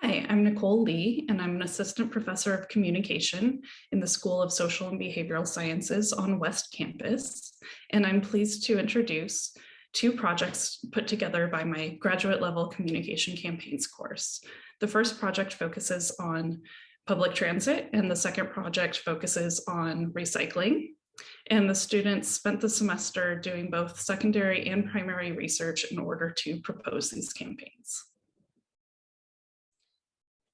Hi, I'm Nicole Lee, and I'm an assistant professor of communication in the School of Social and Behavioral Sciences on West Campus. And I'm pleased to introduce two projects put together by my graduate level communication campaigns course. The first project focuses on public transit, and the second project focuses on recycling. And the students spent the semester doing both secondary and primary research in order to propose these campaigns.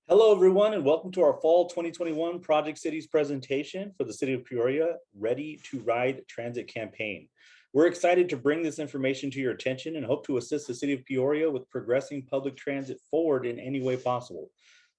Hello, everyone, and welcome to our Fall 2021 Project Cities presentation for the City of Peoria Ready to Ride Transit campaign. We're excited to bring this information to your attention and hope to assist the City of Peoria with progressing public transit forward in any way possible.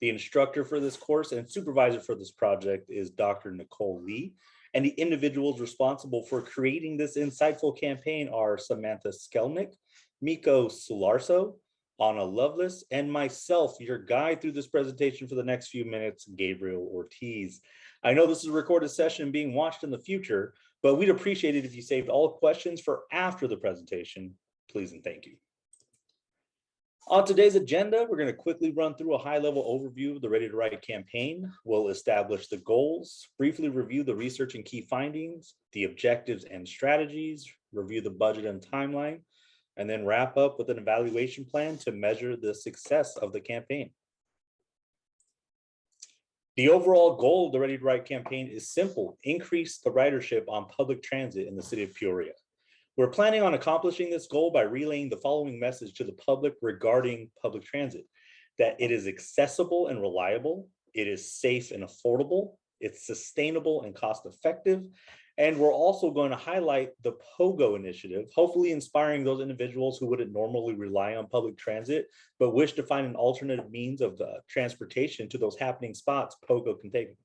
The instructor for this course and supervisor for this project is Dr. Nicole Lee, and the individuals responsible for creating this insightful campaign are Samantha Skelnick, Miko Solarso, Anna Lovelace, and myself, your guide through this presentation for the next few minutes, Gabriel Ortiz. I know this is a recorded session being watched in the future, but we'd appreciate it if you saved all questions for after the presentation. Please and thank you. On today's agenda, we're going to quickly run through a high-level overview of the Ready to Ride campaign. We'll establish the goals, briefly review the research and key findings, the objectives and strategies, review the budget and timeline, and then wrap up with an evaluation plan to measure the success of the campaign. The overall goal of the Ready to Ride campaign is simple: increase the ridership on public transit in the City of Peoria. We're planning on accomplishing this goal by relaying the following message to the public regarding public transit: that it is accessible and reliable, it is safe and affordable, it's sustainable and cost effective, and we're also going to highlight the POGO initiative, hopefully inspiring those individuals who wouldn't normally rely on public transit, but wish to find an alternative means of transportation to those happening spots POGO can take.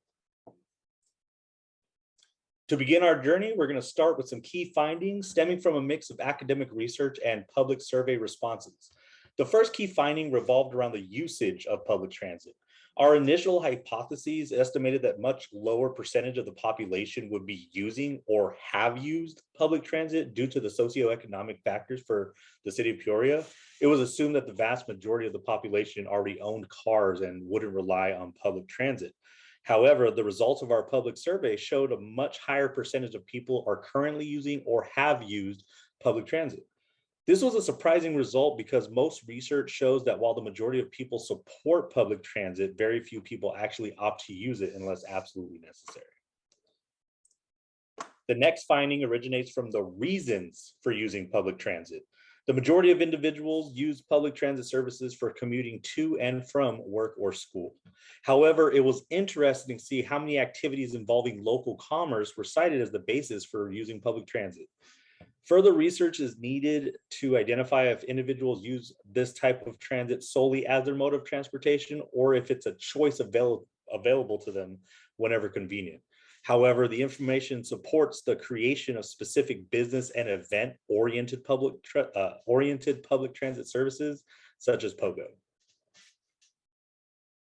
To begin our journey, we're going to start with some key findings stemming from a mix of academic research and public survey responses. The first key finding revolved around the usage of public transit. Our initial hypotheses estimated that much lower percentage of the population would be using or have used public transit due to the socioeconomic factors for the City of Peoria. It was assumed that the vast majority of the population already owned cars and wouldn't rely on public transit. However, the results of our public survey showed a much higher percentage of people are currently using or have used public transit. This was a surprising result because most research shows that while the majority of people support public transit, very few people actually opt to use it unless absolutely necessary. The next finding originates from the reasons for using public transit. The majority of individuals use public transit services for commuting to and from work or school. However, it was interesting to see how many activities involving local commerce were cited as the basis for using public transit. Further research is needed to identify if individuals use this type of transit solely as their mode of transportation or if it's a choice available to them whenever convenient. However, the information supports the creation of specific business and event-oriented public transit services, such as POGO.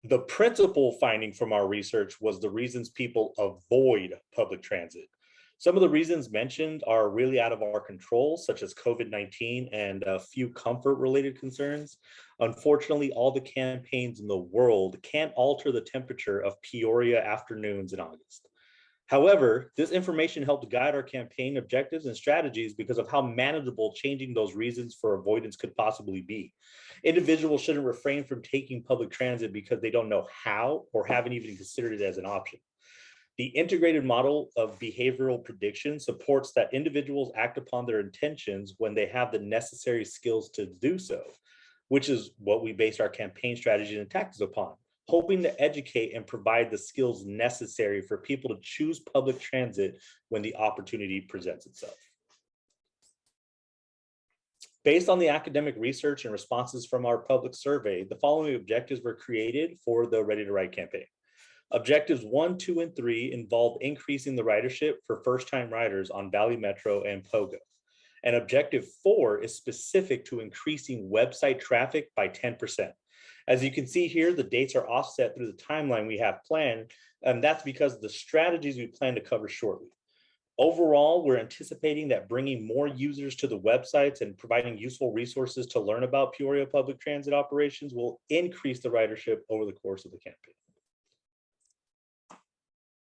The principal finding from our research was the reasons people avoid public transit. Some of the reasons mentioned are really out of our control, such as COVID-19 and a few comfort-related concerns. Unfortunately, all the campaigns in the world can't alter the temperature of Peoria afternoons in August. However, this information helped guide our campaign objectives and strategies because of how manageable changing those reasons for avoidance could possibly be. Individuals shouldn't refrain from taking public transit because they don't know how or haven't even considered it as an option. The integrated model of behavioral prediction supports that individuals act upon their intentions when they have the necessary skills to do so, which is what we base our campaign strategy and tactics upon, hoping to educate and provide the skills necessary for people to choose public transit when the opportunity presents itself. Based on the academic research and responses from our public survey, the following objectives were created for the Ready to Ride campaign. Objectives 1, 2, and 3 involve increasing the ridership for first-time riders on Valley Metro and POGO. And objective 4 is specific to increasing website traffic by 10%. As you can see here, the dates are offset through the timeline we have planned, and that's because of the strategies we plan to cover shortly. Overall, we're anticipating that bringing more users to the websites and providing useful resources to learn about Peoria public transit operations will increase the ridership over the course of the campaign.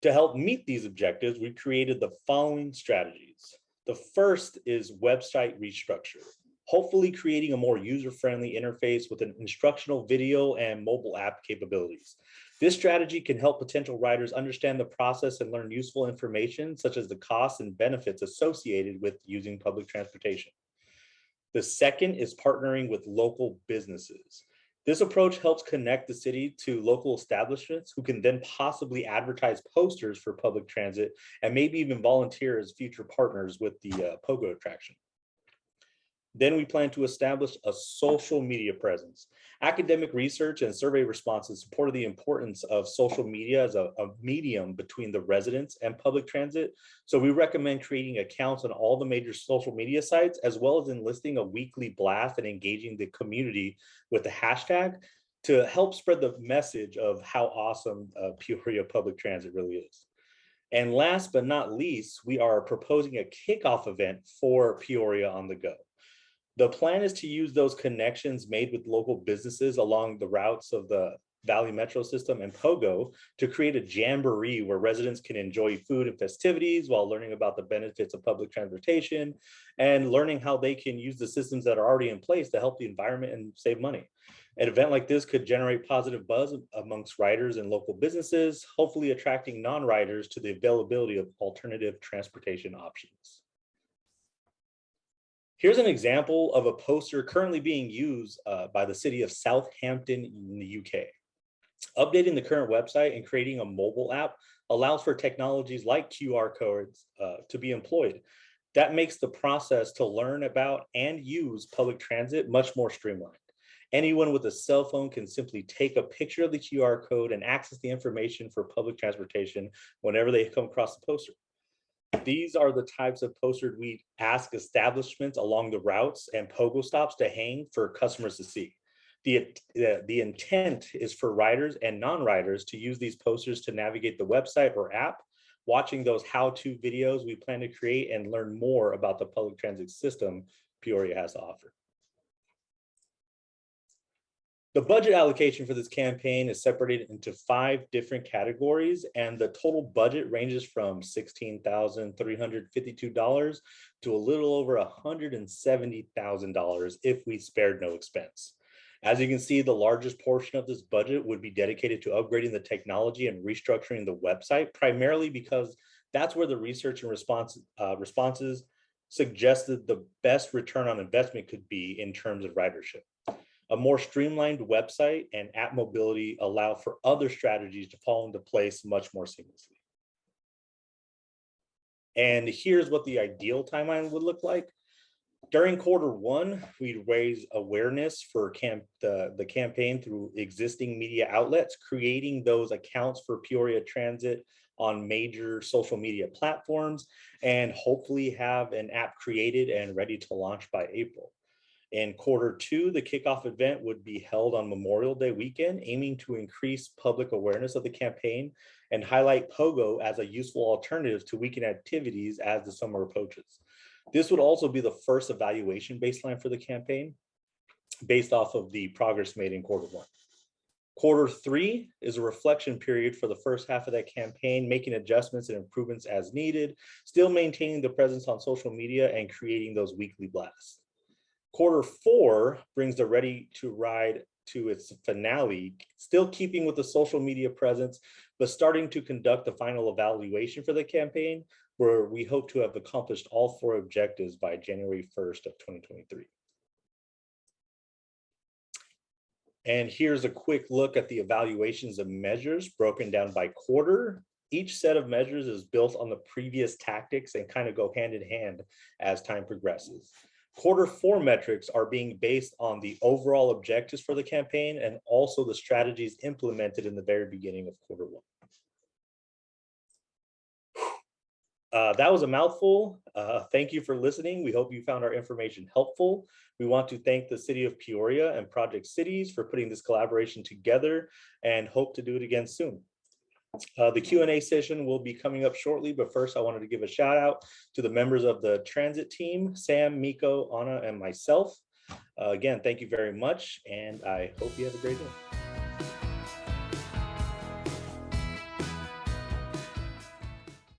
To help meet these objectives, we created the following strategies. The first is website restructure, hopefully creating a more user-friendly interface with an instructional video and mobile app capabilities. This strategy can help potential riders understand the process and learn useful information, such as the costs and benefits associated with using public transportation. The second is partnering with local businesses. This approach helps connect the city to local establishments who can then possibly advertise posters for public transit and maybe even volunteer as future partners with the POGO attraction. Then we plan to establish a social media presence. Academic research and survey responses supported the importance of social media as a medium between the residents and public transit. So we recommend creating accounts on all the major social media sites, as well as enlisting a weekly blast and engaging the community with the hashtag to help spread the message of how awesome Peoria public transit really is. And last but not least, we are proposing a kickoff event for Peoria on the Go. The plan is to use those connections made with local businesses along the routes of the Valley Metro system and POGO to create a jamboree where residents can enjoy food and festivities while learning about the benefits of public transportation and learning how they can use the systems that are already in place to help the environment and save money. An event like this could generate positive buzz amongst riders and local businesses, hopefully attracting non-riders to the availability of alternative transportation options. Here's an example of a poster currently being used by the city of Southampton in the UK. Updating the current website and creating a mobile app allows for technologies like QR codes to be employed. That makes the process to learn about and use public transit much more streamlined. Anyone with a cell phone can simply take a picture of the QR code and access the information for public transportation whenever they come across the poster. These are the types of posters we ask establishments along the routes and POGO stops to hang for customers to see. The intent is for riders and non-riders to use these posters to navigate the website or app, watching those how-to videos we plan to create and learn more about the public transit system Peoria has to offer. The budget allocation for this campaign is separated into 5 different categories, and the total budget ranges from $16,352 to a little over $170,000 if we spared no expense. As you can see, the largest portion of this budget would be dedicated to upgrading the technology and restructuring the website, primarily because that's where the research and responses suggested the best return on investment could be in terms of ridership. A more streamlined website and app mobility allow for other strategies to fall into place much more seamlessly. And here's what the ideal timeline would look like. During Q1, we'd raise awareness for the campaign through existing media outlets, creating those accounts for Peoria Transit on major social media platforms, and hopefully have an app created and ready to launch by April. In Q2, the kickoff event would be held on Memorial Day weekend, aiming to increase public awareness of the campaign and highlight POGO as a useful alternative to weekend activities as the summer approaches. This would also be the first evaluation baseline for the campaign based off of the progress made in Q1. Q3 is a reflection period for the first half of that campaign, making adjustments and improvements as needed, still maintaining the presence on social media and creating those weekly blasts. Q4 brings the Ready to Ride to its finale, still keeping with the social media presence, but starting to conduct the final evaluation for the campaign, where we hope to have accomplished all 4 objectives by January 1st of 2023. And here's a quick look at the evaluations of measures broken down by quarter. Each set of measures is built on the previous tactics and kind of go hand in hand as time progresses. Q4 metrics are being based on the overall objectives for the campaign and also the strategies implemented in the very beginning of Q1. That was a mouthful. Thank you for listening. We hope you found our information helpful. We want to thank the City of Peoria and Project Cities for putting this collaboration together and hope to do it again soon. The Q&A session will be coming up shortly, but first I wanted to give a shout out to the members of the transit team, Sam, Miko, Anna, and myself. Again, thank you very much, and I hope you have a great day.